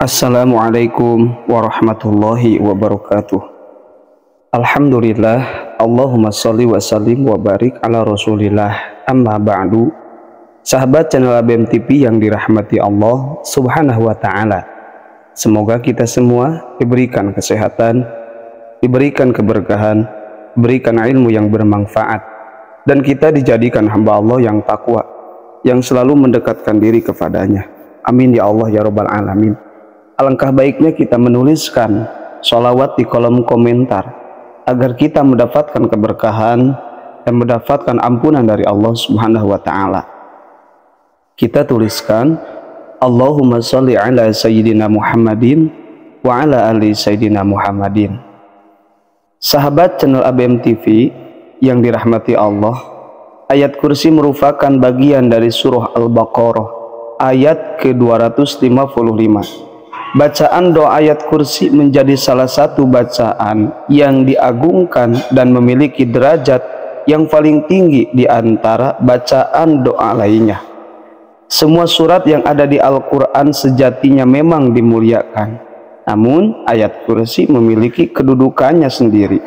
Assalamualaikum warahmatullahi wabarakatuh. Alhamdulillah, Allahumma sholli wa sallim wa barik ala rasulillah. Amma ba'du. Sahabat channel ABM TV yang dirahmati Allah subhanahu wa ta'ala, semoga kita semua diberikan kesehatan, diberikan keberkahan, diberikan ilmu yang bermanfaat, dan kita dijadikan hamba Allah yang takwa, yang selalu mendekatkan diri kepadanya. Amin ya Allah ya Rabbal Alamin. Alangkah baiknya kita menuliskan sholawat di kolom komentar agar kita mendapatkan keberkahan dan mendapatkan ampunan dari Allah Subhanahu wa Ta'ala. Kita tuliskan Allahumma sholli ala sayyidina Muhammadin wa ala ali sayyidina Muhammadin. Sahabat channel ABM TV yang dirahmati Allah, ayat kursi merupakan bagian dari surah Al-Baqarah ayat ke-255. Bacaan doa ayat kursi menjadi salah satu bacaan yang diagungkan dan memiliki derajat yang paling tinggi di antara bacaan doa lainnya. Semua surat yang ada di Al-Quran sejatinya memang dimuliakan, namun ayat kursi memiliki kedudukannya sendiri.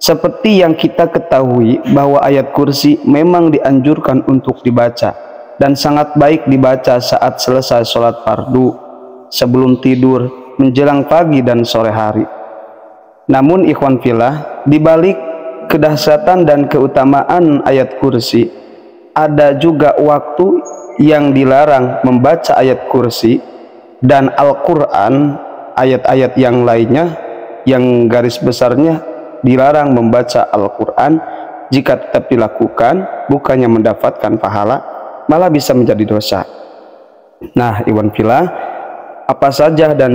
Seperti yang kita ketahui bahwa ayat kursi memang dianjurkan untuk dibaca dan sangat baik dibaca saat selesai sholat fardu, sebelum tidur, menjelang pagi dan sore hari. Namun ikhwan fillah, dibalik kedahsyatan dan keutamaan ayat kursi, ada juga waktu yang dilarang membaca ayat kursi dan Al-Quran, ayat-ayat yang lainnya yang garis besarnya dilarang membaca Al-Quran. Jika tetap dilakukan, bukannya mendapatkan pahala, malah bisa menjadi dosa. Nah ikhwan fillah, apa saja dan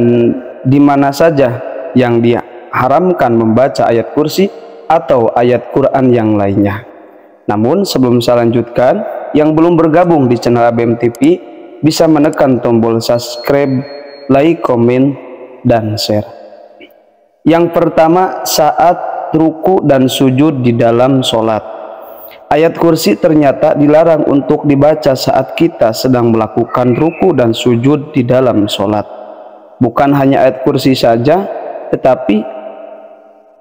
di mana saja yang diharamkan membaca ayat kursi atau ayat Quran yang lainnya. Namun sebelum saya lanjutkan, yang belum bergabung di channel ABM TV bisa menekan tombol subscribe, like, komen, dan share. Yang pertama, saat ruku dan sujud di dalam sholat. Ayat kursi ternyata dilarang untuk dibaca saat kita sedang melakukan ruku dan sujud di dalam sholat. Bukan hanya ayat kursi saja, tetapi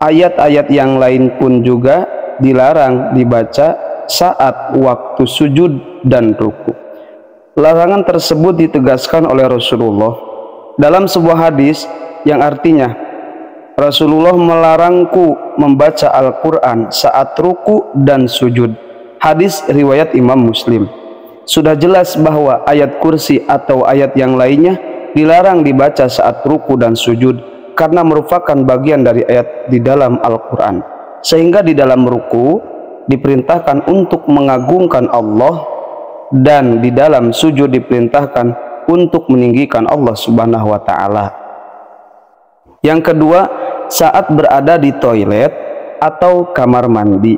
ayat-ayat yang lain pun juga dilarang dibaca saat waktu sujud dan ruku. Larangan tersebut ditegaskan oleh Rasulullah dalam sebuah hadis yang artinya, Rasulullah melarangku membaca Al-Quran saat ruku dan sujud. Hadis riwayat Imam Muslim. Sudah jelas bahwa ayat kursi atau ayat yang lainnya dilarang dibaca saat ruku dan sujud karena merupakan bagian dari ayat di dalam Al-Quran. Sehingga di dalam ruku diperintahkan untuk mengagungkan Allah, dan di dalam sujud diperintahkan untuk meninggikan Allah Subhanahu wa Ta'ala. Yang kedua, saat berada di toilet atau kamar mandi.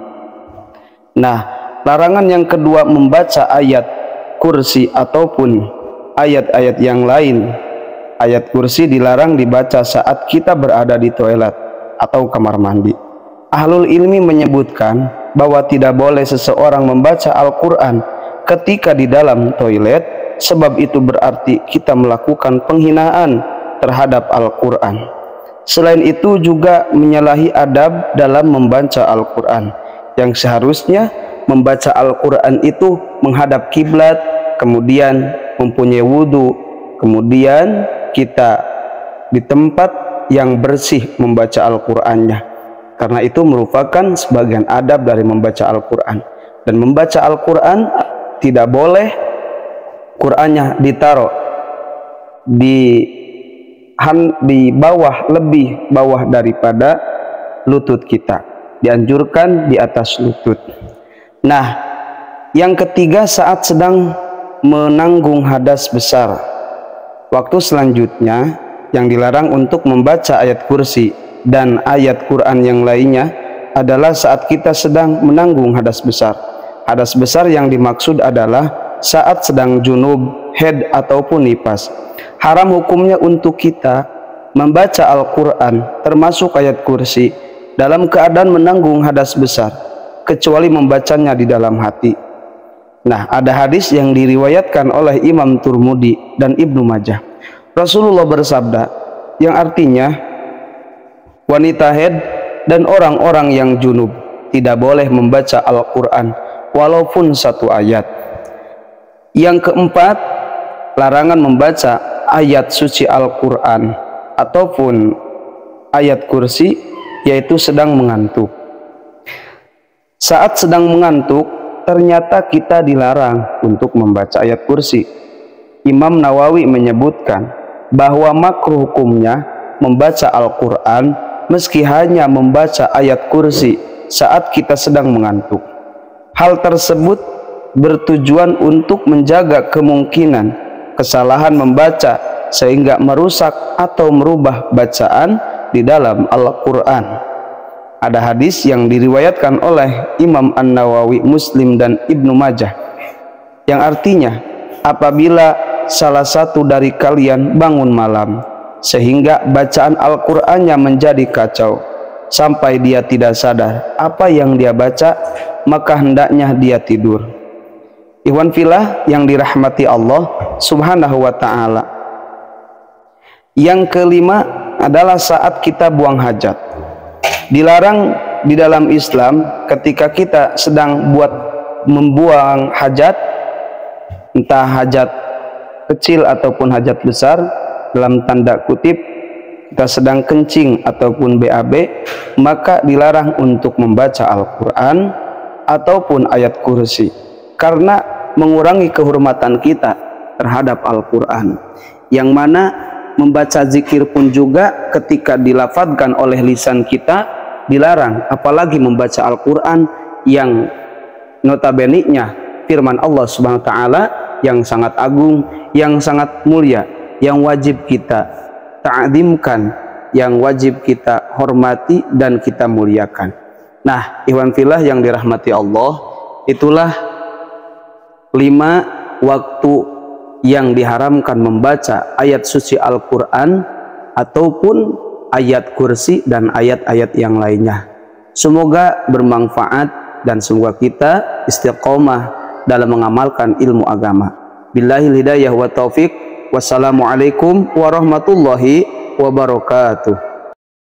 Nah, larangan yang kedua membaca ayat kursi ataupun ayat-ayat yang lain. Ayat kursi dilarang dibaca saat kita berada di toilet atau kamar mandi. Ahlul ilmi menyebutkan bahwa tidak boleh seseorang membaca Al-Quran ketika di dalam toilet, sebab itu berarti kita melakukan penghinaan terhadap Al-Quran. Selain itu juga menyalahi adab dalam membaca Al-Quran, yang seharusnya membaca Al-Quran itu menghadap kiblat, kemudian mempunyai wudhu, kemudian kita di tempat yang bersih membaca Al-Qurannya, karena itu merupakan sebagian adab dari membaca Al-Quran. Dan membaca Al-Quran tidak boleh Qurannya ditaruh di bawah, lebih bawah daripada lutut kita, dianjurkan di atas lutut. Nah, yang ketiga, saat sedang menanggung hadas besar. Waktu selanjutnya yang dilarang untuk membaca ayat kursi dan ayat Quran yang lainnya adalah saat kita sedang menanggung hadas besar. Hadas besar yang dimaksud adalah saat sedang junub, haid ataupun nifas. Haram hukumnya untuk kita membaca Al-Quran termasuk ayat kursi dalam keadaan menanggung hadas besar, kecuali membacanya di dalam hati. Nah, ada hadis yang diriwayatkan oleh Imam Turmudi dan Ibnu Majah. Rasulullah bersabda, yang artinya wanita haid dan orang-orang yang junub tidak boleh membaca Al-Quran walaupun satu ayat. Yang keempat, larangan membaca ayat suci Al-Quran ataupun ayat kursi, yaitu sedang mengantuk. Saat sedang mengantuk, ternyata kita dilarang untuk membaca ayat kursi. Imam Nawawi menyebutkan bahwa makruh hukumnya membaca Al-Quran meski hanya membaca ayat kursi saat kita sedang mengantuk. Hal tersebut bertujuan untuk menjaga kemungkinan kesalahan membaca sehingga merusak atau merubah bacaan di dalam Al-Quran. Ada hadis yang diriwayatkan oleh Imam An-Nawawi, Muslim, dan Ibnu Majah yang artinya, apabila salah satu dari kalian bangun malam sehingga bacaan Al-Qur'annya menjadi kacau sampai dia tidak sadar apa yang dia baca, maka hendaknya dia tidur. Ikhwan fillah yang dirahmati Allah Subhanahu wa ta'ala. Yang kelima adalah saat kita buang hajat. Dilarang di dalam Islam ketika kita sedang membuang hajat, entah hajat kecil ataupun hajat besar, dalam tanda kutip kita sedang kencing ataupun BAB, maka dilarang untuk membaca Al-Quran ataupun ayat kursi, karena mengurangi kehormatan kita terhadap Al-Quran, yang mana membaca zikir pun juga ketika dilafadzkan oleh lisan kita dilarang, apalagi membaca Al-Quran yang notabene-nya firman Allah Subhanahu wa ta'ala yang sangat agung, yang sangat mulia, yang wajib kita ta'zimkan, yang wajib kita hormati dan kita muliakan. Nah, ikhwan fillah yang dirahmati Allah, itulah 5 waktu yang diharamkan membaca ayat suci Al-Quran ataupun ayat kursi dan ayat-ayat yang lainnya. Semoga bermanfaat dan semoga kita istiqomah dalam mengamalkan ilmu agama. Billahil hidayah wa taufik. Wassalamualaikum warahmatullahi wabarakatuh.